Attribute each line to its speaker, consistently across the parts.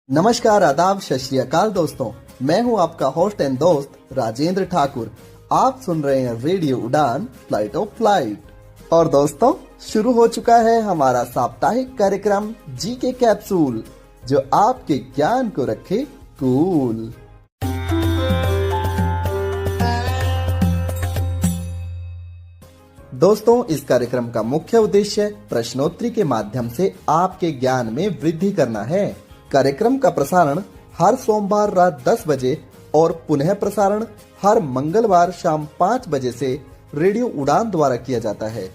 Speaker 1: नमस्कार, आदाब, सत श्री अकाल दोस्तों। मैं हूं आपका होस्ट एंड दोस्त राजेंद्र ठाकुर। आप सुन रहे हैं रेडियो उड़ान फ्लाइट ऑफ फ्लाइट। और दोस्तों, शुरू हो चुका है हमारा साप्ताहिक कार्यक्रम जीके कैप्सूल, जो आपके ज्ञान को रखे कूल। दोस्तों, इस कार्यक्रम का मुख्य उद्देश्य प्रश्नोत्तरी के माध्यम से आपके ज्ञान में वृद्धि करना है। कार्यक्रम का प्रसारण हर सोमवार रात 10 बजे और पुनः प्रसारण हर मंगलवार शाम 5 बजे से रेडियो उड़ान द्वारा किया जाता है।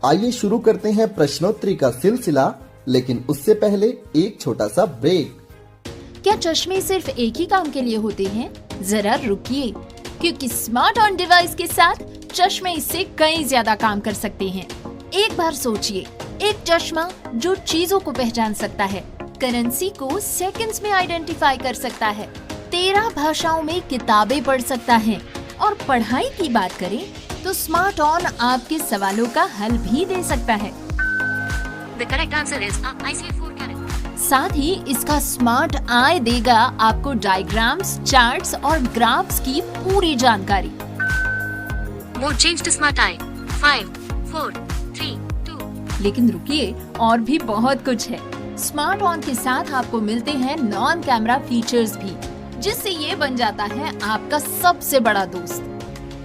Speaker 1: आइए शुरू करते हैं प्रश्नोत्तरी का सिलसिला, लेकिन उससे पहले एक छोटा सा ब्रेक।
Speaker 2: क्या चश्मे सिर्फ एक ही काम के लिए होते हैं? जरा रुकिए, क्योंकि स्मार्ट ऑन डिवाइस के साथ चश्मे इससे कई ज्यादा काम कर सकते हैं। एक बार सोचिए, एक चश्मा जो चीजों को पहचान सकता है, करेंसी को सेकंड्स में आइडेंटिफाई कर सकता है, 13 भाषाओं में किताबें पढ़ सकता है, और पढ़ाई की बात करें तो स्मार्ट ऑन आपके सवालों का हल भी दे सकता है।
Speaker 3: The correct answer is IC4 carat.
Speaker 2: साथ ही इसका स्मार्ट आई देगा आपको डायग्राम्स, चार्ट्स और ग्राफ्स की पूरी जानकारी।
Speaker 3: Mode change to smart eye. 5, 4, 3, 2.
Speaker 2: लेकिन रुकिए, और भी बहुत कुछ है। स्मार्ट ऑन के साथ आपको मिलते हैं नॉन कैमरा फीचर्स भी, जिससे ये बन जाता है आपका सबसे बड़ा दोस्त।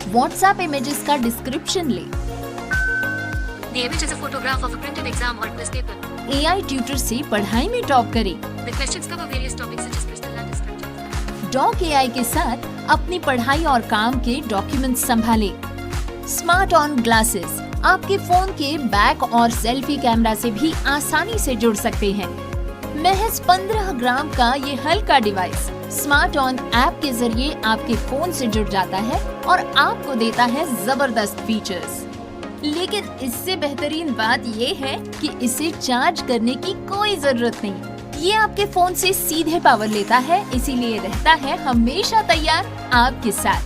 Speaker 2: व्हाट्सएप इमेजेस का डिस्क्रिप्शन ले,
Speaker 3: The image is a photograph of a printed exam or quiz paper.
Speaker 2: AI tutor से पढ़ाई में टॉप करें।
Speaker 3: The questions cover various topics such as crystal and structure.
Speaker 2: Dock AI के साथ अपनी पढ़ाई और काम के डॉक्यूमेंट्स संभाले। स्मार्ट ऑन ग्लासेस आपके फोन के बैक और सेल्फी कैमरा से भी आसानी से जुड़ सकते हैं। महज 15 ग्राम का ये हल्का डिवाइस स्मार्ट ऑन ऐप के जरिए आपके फोन से जुड़ जाता है और आपको देता है जबरदस्त फीचर्स। लेकिन इससे बेहतरीन बात ये है कि इसे चार्ज करने की कोई जरूरत नहीं। ये आपके फोन से सीधे पावर लेता है, इसीलिए रहता है हमेशा तैयार आपके साथ।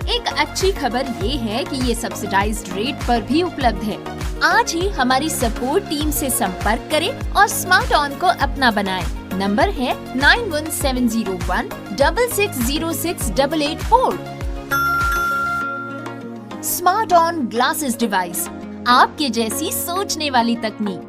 Speaker 2: एक अच्छी खबर ये है कि ये सब्सिडाइज्ड रेट पर भी उपलब्ध है। आज ही हमारी सपोर्ट टीम से संपर्क करें और स्मार्ट ऑन को अपना बनाएं। नंबर है 917016606884। स्मार्ट ऑन ग्लासेस डिवाइस, आपके जैसी सोचने वाली तकनीक।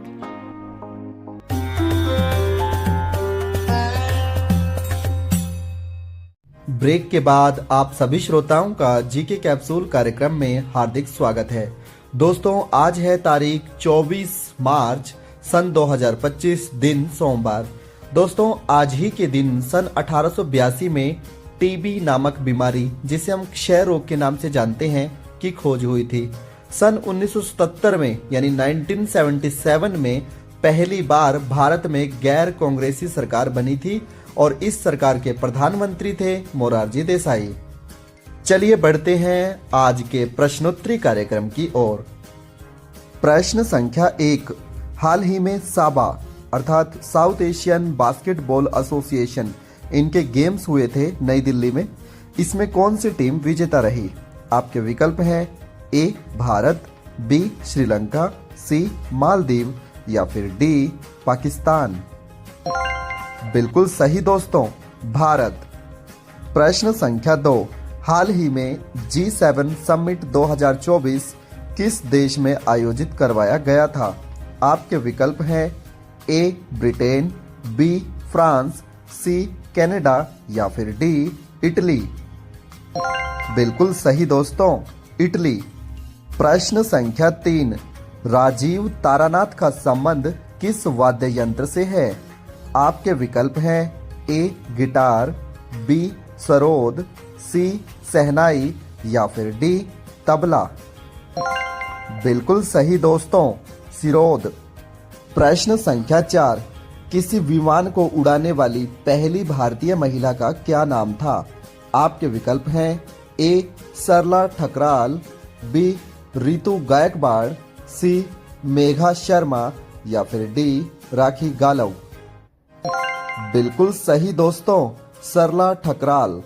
Speaker 1: ब्रेक के बाद आप सभी श्रोताओं का जीके कैप्सूल कार्यक्रम में हार्दिक स्वागत है। दोस्तों, आज है तारीख 24 मार्च सन 2025, दिन सोमवार। दोस्तों, आज ही के दिन सन 1882 में टीबी नामक बीमारी, जिसे हम क्षय रोग के नाम से जानते हैं, की खोज हुई थी। सन 1977 में यानी 1977 में पहली बार भारत में गैर कांग्रेसी सरकार बनी थी और इस सरकार के प्रधानमंत्री थे मोरारजी देसाई। चलिए बढ़ते हैं आज के प्रश्नोत्तरी कार्यक्रम की ओर। प्रश्न संख्या 1। हाल ही में साबा अर्थात साउथ एशियन बास्केटबॉल एसोसिएशन, इनके गेम्स हुए थे नई दिल्ली में। इसमें कौन सी टीम विजेता रही? आपके विकल्प हैं ए भारत, बी श्रीलंका, सी मालदीव या फिर डी पाकिस्तान। बिल्कुल सही दोस्तों, भारत। प्रश्न संख्या 2। हाल ही में G7 समिट 2024 किस देश में आयोजित करवाया गया था? आपके विकल्प हैं A Britain, B France, C Canada या फिर डी इटली। बिल्कुल सही दोस्तों, इटली। प्रश्न संख्या 3। राजीव तारानाथ का संबंध किस वाद्य यंत्र से है? आपके विकल्प हैं ए गिटार, बी सरोद, सी शहनाई या फिर डी तबला। बिल्कुल सही दोस्तों, सिरोद। प्रश्न संख्या 4। किसी विमान को उड़ाने वाली पहली भारतीय महिला का क्या नाम था? आपके विकल्प हैं ए सरला ठकराल, बी रितु गायकवाड़, सी मेघा शर्मा या फिर डी राखी गालव। बिल्कुल सही दोस्तों, सरला ठकराल।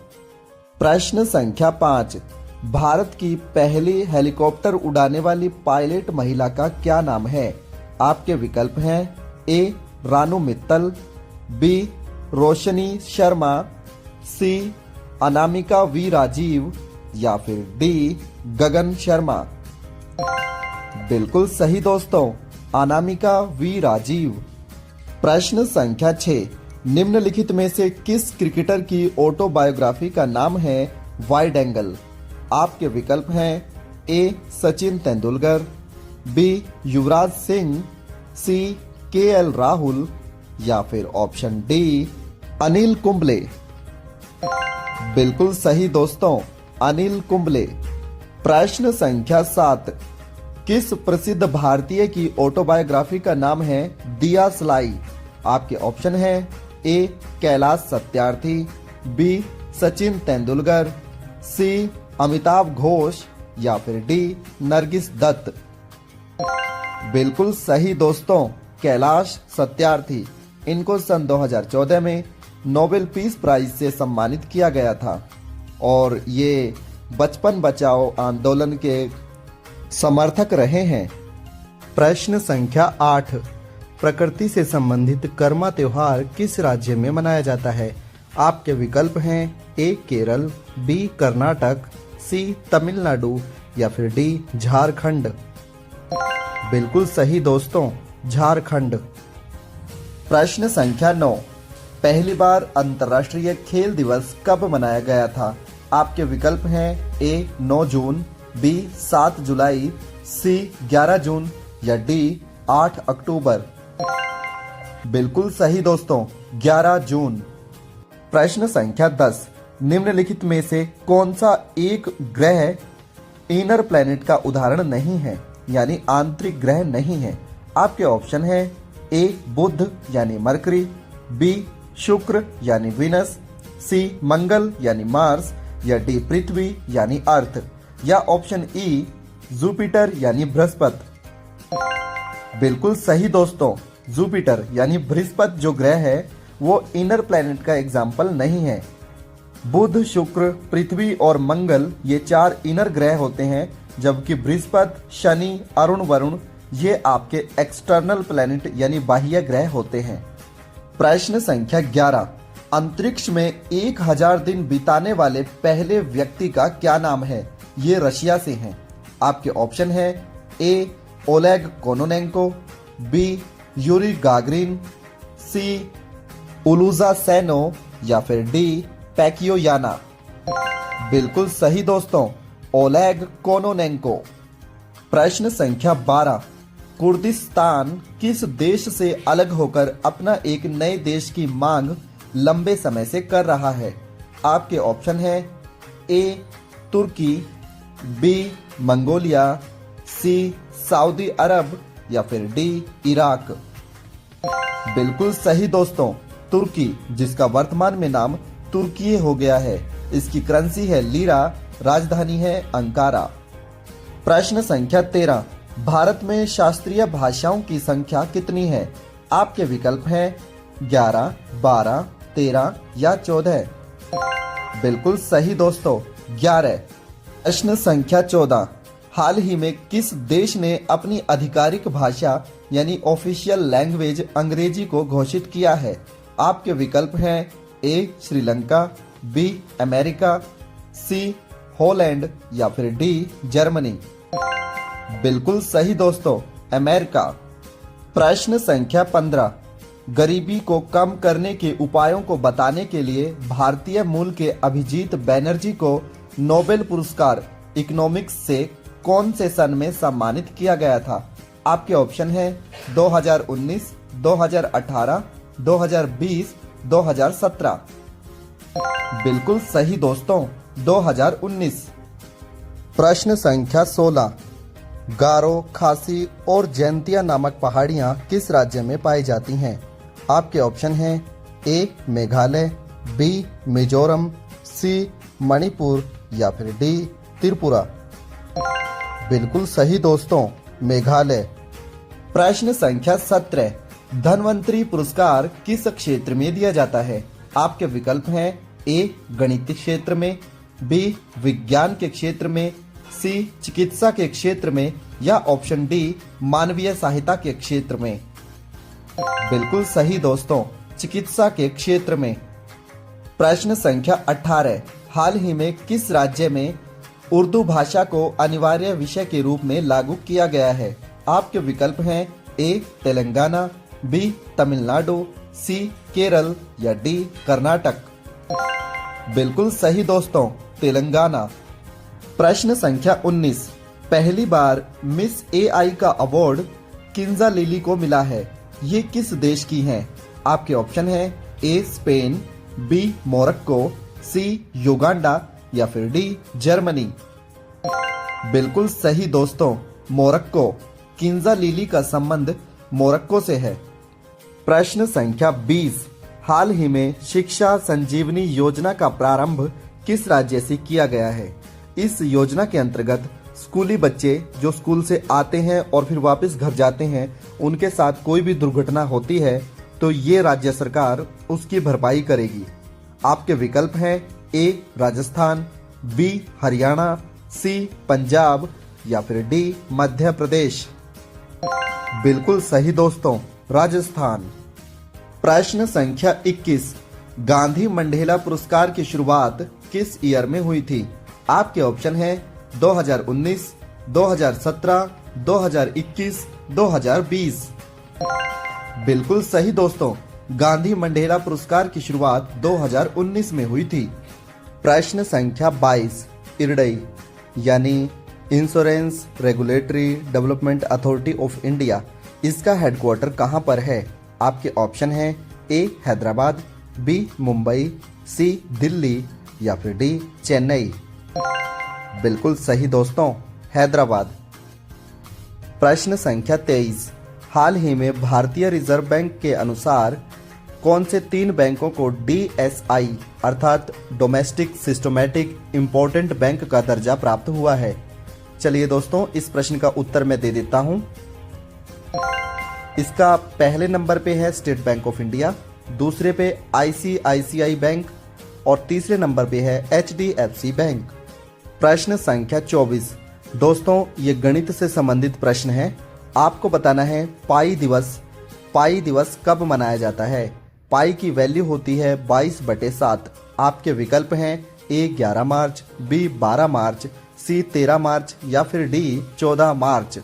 Speaker 1: प्रश्न संख्या 5। भारत की पहली हेलीकॉप्टर उड़ाने वाली पायलट महिला का क्या नाम है? आपके विकल्प हैं A Ranu Mittal, B Roshni Sharma, C Anamika V Rajeev या फिर डी गगन शर्मा। बिल्कुल सही दोस्तों, अनामिका वी राजीव। प्रश्न संख्या 6, निम्नलिखित में से किस क्रिकेटर की ऑटोबायोग्राफी का नाम है वाइड एंगल? आपके विकल्प हैं ए सचिन तेंदुलकर, बी युवराज सिंह, सी केएल राहुल या फिर ऑप्शन डी अनिल कुंबले। बिल्कुल सही दोस्तों, अनिल कुंबले। प्रश्न संख्या 7, किस प्रसिद्ध भारतीय की ऑटोबायोग्राफी का नाम है दिया सलाई? आपके ऑप्शन है ए कैलाश सत्यार्थी, बी सचिन तेंदुलकर, सी अमिताभ घोष या फिर डी नरगिस दत्त। बिल्कुल सही दोस्तों, कैलाश सत्यार्थी। इनको सन 2014 में नोबेल पीस प्राइज से सम्मानित किया गया था और ये बचपन बचाओ आंदोलन के समर्थक रहे हैं। प्रश्न संख्या 8, प्रकृति से संबंधित कर्मा त्योहार किस राज्य में मनाया जाता है? आपके विकल्प हैं ए केरल, बी कर्नाटक, सी तमिलनाडु या फिर डी झारखंड। बिल्कुल सही दोस्तों, झारखंड। प्रश्न संख्या 9, पहली बार अंतर्राष्ट्रीय खेल दिवस कब मनाया गया था? आपके विकल्प हैं ए 9 जून, बी 7 जुलाई, सी 11 जून या डी 8 अक्टूबर। बिल्कुल सही दोस्तों, 11 जून। प्रश्न संख्या 10, निम्नलिखित में से कौन सा एक ग्रह इनर प्लैनेट का उदाहरण नहीं है, यानी आंतरिक ग्रह नहीं है? आपके ऑप्शन है ए बुध यानी मरकरी, बी शुक्र यानी विनस, सी मंगल यानी मार्स या डी पृथ्वी यानी अर्थ या ऑप्शन ई जुपिटर यानी बृहस्पति। बिल्कुल सही दोस्तों, जुपिटर यानी बृहस्पति जो ग्रह है वो इनर प्लैनेट का एग्जाम्पल नहीं है। बुध, शुक्र, पृथ्वी और मंगल ये 4 इनर ग्रह होते हैं, जबकि बृहस्पति, शनि, अरुण, वरुण ये आपके एक्सटर्नल प्लैनेट यानी बाह्य ग्रह होते हैं। प्रश्न संख्या 11, अंतरिक्ष में 1000 दिन बिताने वाले पहले व्यक्ति का क्या नाम है? ये रशिया से हैं। आपके ऑप्शन है A Oleg Kononenko, B Yuri Gagarin, C उलूजा सेनो या फिर डी पैकियोयाना। बिल्कुल सही दोस्तों, ओलेग कोनोनेंको। प्रश्न संख्या 12, कुर्दिस्तान किस देश से अलग होकर अपना एक नए देश की मांग लंबे समय से कर रहा है? आपके ऑप्शन है ए तुर्की, बी मंगोलिया, सी सऊदी अरब या फिर डी इराक। बिल्कुल सही दोस्तों, तुर्की, जिसका वर्तमान में नाम तुर्की हो गया है। इसकी करेंसी है लीरा, राजधानी है अंकारा। प्रश्न संख्या 13, भारत में शास्त्रीय भाषाओं की संख्या कितनी है? आपके विकल्प हैं 11, 12, 13 या 14। बिल्कुल सही दोस्तों, 11। प्रश्न संख्या 14, हाल ही में किस देश ने अपनी आधिकारिक भाषा यानी ऑफिशियल लैंग्वेज अंग्रेजी को घोषित किया है? आपके विकल्प हैं ए श्रीलंका, बी अमेरिका, सी हॉलैंड या फिर डी जर्मनी। बिल्कुल सही दोस्तों, अमेरिका। प्रश्न संख्या 15, गरीबी को कम करने के उपायों को बताने के लिए भारतीय मूल के अभिजीत बैनर्जी को नोबेल पुरस्कार इकोनॉमिक्स से कौन से सन में सम्मानित किया गया था? आपके ऑप्शन है 2019, 2018, 2020, 2017। बिल्कुल सही दोस्तों, 2019। प्रश्न संख्या 16, गारो, खासी और जैंतिया नामक पहाड़ियां किस राज्य में पाई जाती हैं? आपके ऑप्शन हैं ए मेघालय, बी मिजोरम, सी मणिपुर या फिर डी त्रिपुरा। बिल्कुल सही दोस्तों, मेघालय। प्रश्न संख्या 17, धन्वंतरी पुरस्कार किस क्षेत्र में दिया जाता है? आपके विकल्प हैं ए गणित क्षेत्र में, बी विज्ञान के क्षेत्र में, सी चिकित्सा के क्षेत्र में या ऑप्शन डी मानवीय सहायता के क्षेत्र में। बिल्कुल सही दोस्तों, चिकित्सा के क्षेत्र में। प्रश्न संख्या 18, हाल ही में किस राज्य में उर्दू भाषा को अनिवार्य विषय के रूप में लागू किया गया है? आपके विकल्प हैं ए तेलंगाना, बी तमिलनाडु, सी केरल या डी कर्नाटक। बिल्कुल सही दोस्तों, तेलंगाना। प्रश्न संख्या 19, पहली बार मिस एआई का अवार्ड किंजा लिली को मिला है, ये किस देश की हैं? आपके ऑप्शन है A Spain, B Morocco, C Uganda या फिर डी जर्मनी। बिल्कुल सही दोस्तों, मोरक्को। किंजा लिली का संबंध मोरक्को से है। प्रश्न संख्या 20, हाल ही में शिक्षा संजीवनी योजना का प्रारंभ किस राज्य से किया गया है? इस योजना के अंतर्गत स्कूली बच्चे जो स्कूल से आते हैं और फिर वापस घर जाते हैं, उनके साथ कोई भी दुर्घटना होती है तो ये राज्य सरकार उसकी भरपाई करेगी। आपके विकल्प हैं ए राजस्थान, बी हरियाणा, सी पंजाब या फिर डी मध्य प्रदेश। बिल्कुल सही दोस्तों, राजस्थान। प्रश्न संख्या 21, गांधी मंडेला पुरस्कार की शुरुआत किस ईयर में हुई थी? आपके ऑप्शन है 2019, 2017, 2021, 2020। बिल्कुल सही दोस्तों, गांधी मंडेला पुरस्कार की शुरुआत 2019 में हुई थी। प्रश्न संख्या 22, इरडई यानी insurance regulatory development authority of India, इसका हेडक्वार्टर कहां पर है? आपके ऑप्शन है ए हैदराबाद, बी मुंबई, सी दिल्ली या फिर डी चेन्नई। बिल्कुल सही दोस्तों, हैदराबाद। प्रश्न संख्या 23, हाल ही में भारतीय रिजर्व बैंक के अनुसार कौन से 3 बैंकों को DSI अर्थात डोमेस्टिक सिस्टमैटिक इम्पोर्टेंट बैंक का दर्जा प्राप्त हुआ है? चलिए दोस्तों, इस प्रश्न का उत्तर मैं दे देता हूं। इसका पहले नंबर पे है स्टेट बैंक ऑफ इंडिया, दूसरे पे ICICI बैंक और तीसरे नंबर पे है HDFC बैंक। प्रश्न संख्या 24, दोस्तों ये गणित से संबंधित प्रश्न है। आपको बताना है पाई दिवस कब मनाया जाता है? पाई की वैल्यू होती है 22/7। आपके विकल्प हैं ए 11 मार्च, बी 12 मार्च, सी 13 मार्च या फिर डी 14 मार्च।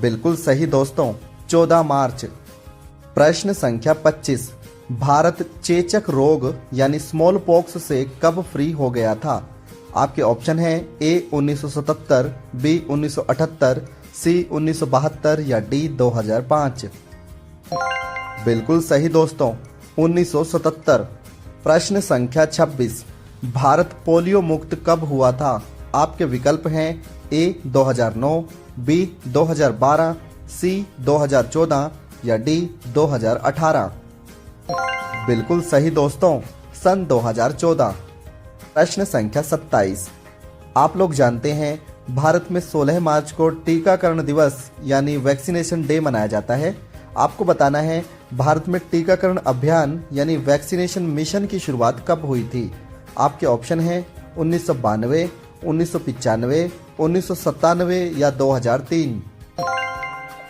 Speaker 1: बिल्कुल सही दोस्तों, 14 मार्च। प्रश्न संख्या 25, भारत चेचक रोग यानी स्मॉल पॉक्स से कब फ्री हो गया था? आपके ऑप्शन है ए 1977, बी 1978, सी 1972 या डी 2005। बिल्कुल सही दोस्तों, 1977। प्रश्न संख्या 26, भारत पोलियो मुक्त कब हुआ था? आपके विकल्प हैं ए 2009, बी 2012, सी 2014 या डी 2018। बिल्कुल सही दोस्तों, सन 2014। प्रश्न संख्या 27, आप लोग जानते हैं भारत में 16 मार्च को टीकाकरण दिवस यानी वैक्सीनेशन डे मनाया जाता है। आपको बताना है भारत में टीकाकरण अभियान यानी वैक्सीनेशन मिशन की शुरुआत कब हुई थी? आपके ऑप्शन हैं 1992, 1995, 1997 या 2003।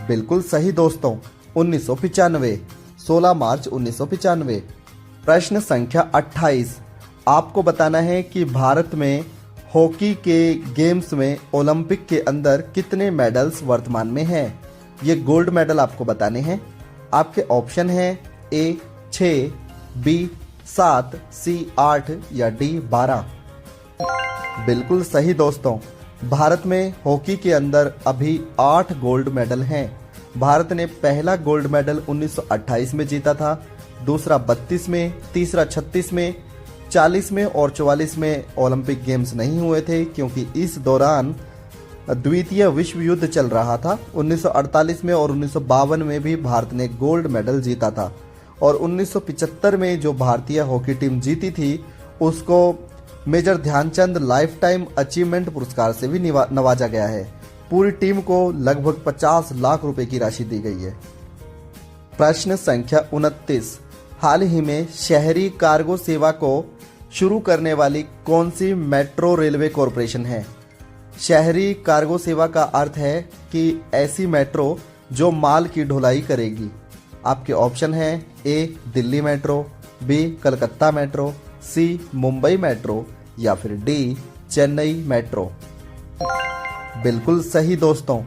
Speaker 1: बिल्कुल सही दोस्तों, 1995, 16 मार्च 1995। प्रश्न संख्या 28, आपको बताना है कि भारत में हॉकी के गेम्स में ओलंपिक के अंदर कितने मेडल्स वर्तमान में हैं? ये गोल्ड मेडल आपको बताने हैं। आपके ऑप्शन हैं ए 6, बी 7, सी 8 या डी 12। बिल्कुल सही दोस्तों, भारत में हॉकी के अंदर अभी 8 गोल्ड मेडल हैं। भारत ने पहला गोल्ड मेडल 1928 में जीता था, दूसरा 32 में, तीसरा 36 में, 40 में और 44 में ओलंपिक गेम्स नहीं हुए थे क्योंकि इस दौरान द्वितीय विश्व युद्ध चल रहा था। 1948 में और 1952 में भी भारत ने गोल्ड मेडल जीता था और 1975 में जो भारतीय हॉकी टीम जीती थी उसको Major Dhyan Chand lifetime achievement पुरस्कार से भी नवाजा गया है। पूरी टीम को लगभग 50 लाख रुपए की राशि दी गई है। प्रश्न संख्या 29, हाल ही में शहरी कार्गो सेवा को शुरू करने वाली कौन सी मेट्रो रेलवे कॉरपोरेशन है? शहरी कार्गो सेवा का अर्थ है कि ऐसी मेट्रो जो माल की ढुलाई करेगी। आपके ऑप्शन हैं A Delhi metro, B Calcutta metro, C Mumbai metro या फिर डी चेन्नई मेट्रो। बिल्कुल सही दोस्तों,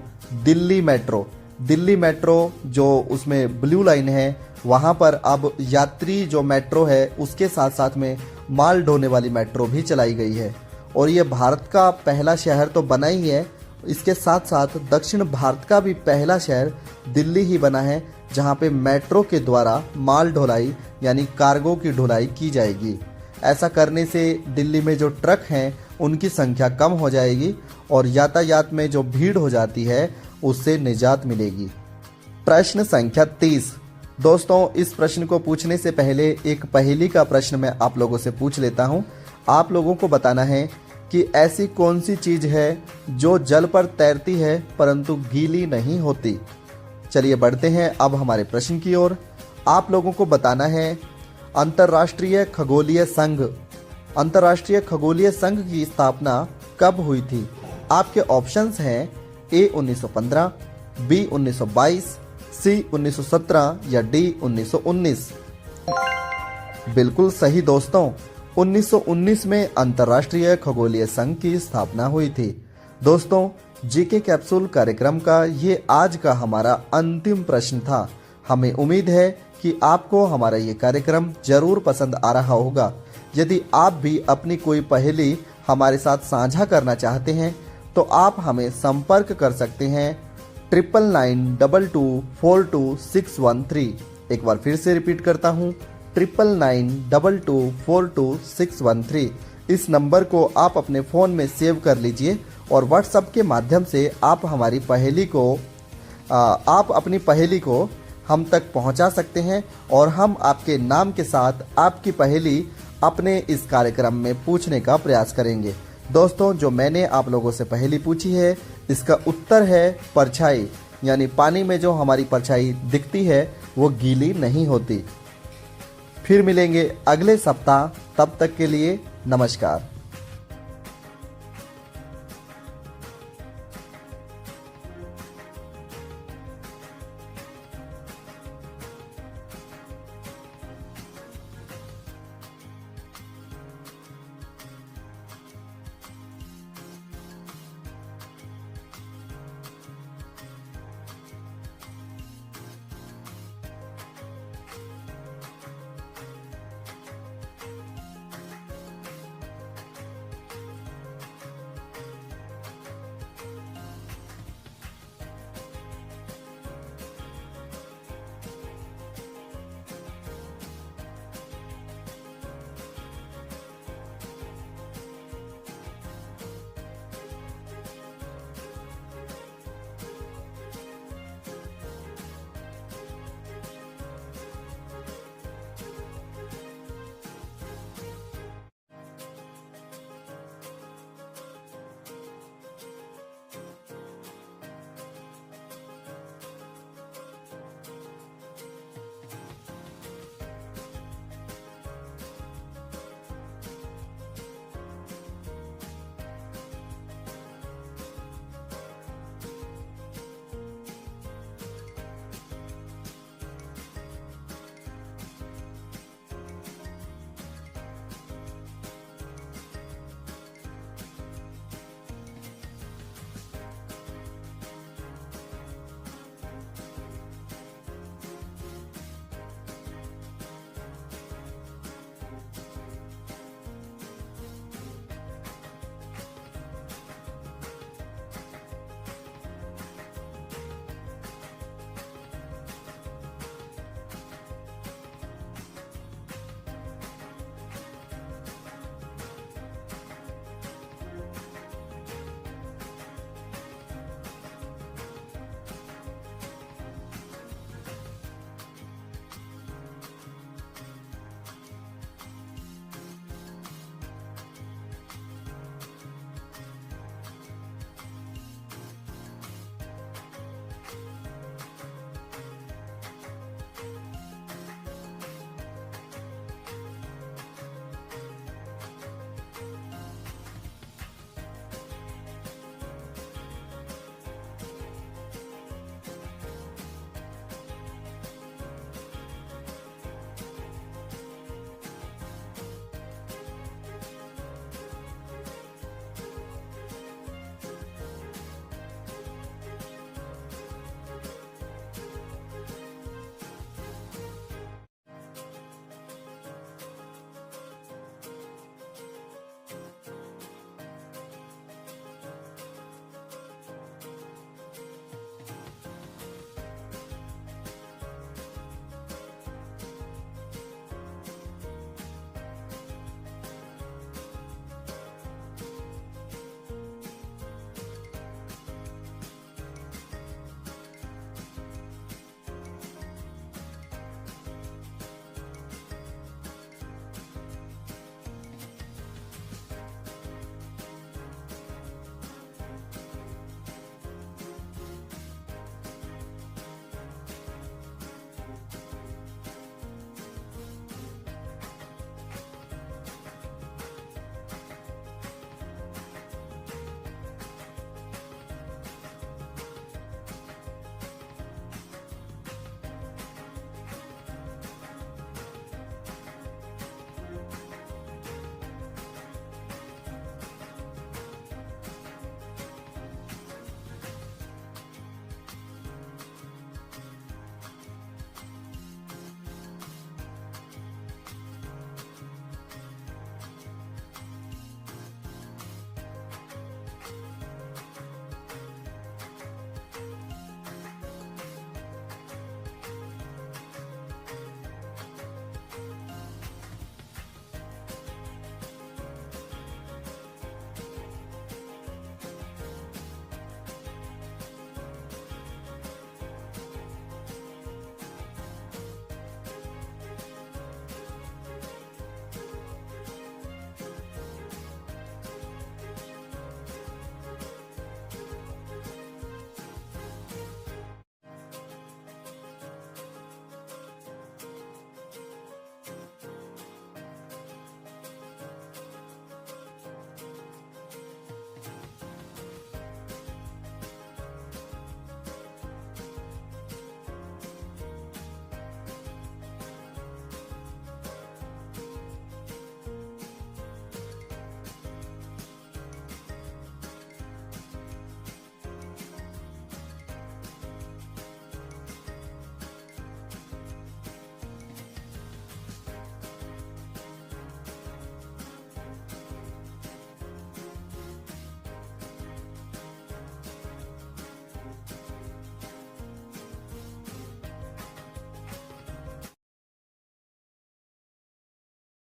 Speaker 1: दिल्ली मेट्रो। दिल्ली मेट्रो जो उसमें ब्लू लाइन है वहाँ पर अब यात्री जो मेट्रो है उसके साथ साथ में माल ढोने वाली मेट्रो भी चलाई गई है। और ये भारत का पहला शहर तो बना ही है, इसके साथ साथ दक्षिण भारत का भी पहला शहर दिल्ली ही बना है जहाँ पे मेट्रो के द्वारा माल ढुलाई यानी कार्गो की ढुलाई की जाएगी। ऐसा करने से दिल्ली में जो ट्रक हैं उनकी संख्या कम हो जाएगी और यातायात में जो भीड़ हो जाती है उससे निजात मिलेगी। प्रश्न संख्या 30। दोस्तों इस प्रश्न को पूछने से पहले एक पहेली का प्रश्न मैं आप लोगों से पूछ लेता हूं। आप लोगों को बताना है कि ऐसी कौन सी चीज है जो जल पर तैरती है परंतु गीली नहीं होती। चलिए बढ़ते हैं अब हमारे प्रश्न की ओर। आप लोगों को बताना है अंतर्राष्ट्रीय खगोलीय संघ की स्थापना कब हुई थी। आपके ऑप्शंस हैं ए 1915, बी 1922, सी 1917 या डी 1919। बिल्कुल सही दोस्तों, 1919 में अंतर्राष्ट्रीय खगोलीय संघ की स्थापना हुई थी। दोस्तों जीके कैप्सूल कार्यक्रम का ये आज का हमारा अंतिम प्रश्न था। हमें उम्मीद है कि आपको हमारा ये कार्यक्रम जरूर पसंद आ रहा होगा। यदि आप भी अपनी कोई पहेली हमारे साथ साझा करना चाहते हैं तो आप हमें संपर्क कर सकते हैं 9992242613। एक बार फिर से रिपीट करता हूँ 9992242613। इस नंबर को आप अपने फ़ोन में सेव कर लीजिए और व्हाट्सएप के माध्यम से आप हमारी पहेली को आप अपनी पहेली को हम तक पहुंचा सकते हैं और हम आपके नाम के साथ आपकी पहेली अपने इस कार्यक्रम में पूछने का प्रयास करेंगे। दोस्तों जो मैंने आप लोगों से पहेली पूछी है इसका उत्तर है परछाई, यानी पानी में जो हमारी परछाई दिखती है वो गीली नहीं होती। फिर मिलेंगे अगले सप्ताह, तब तक के लिए नमस्कार।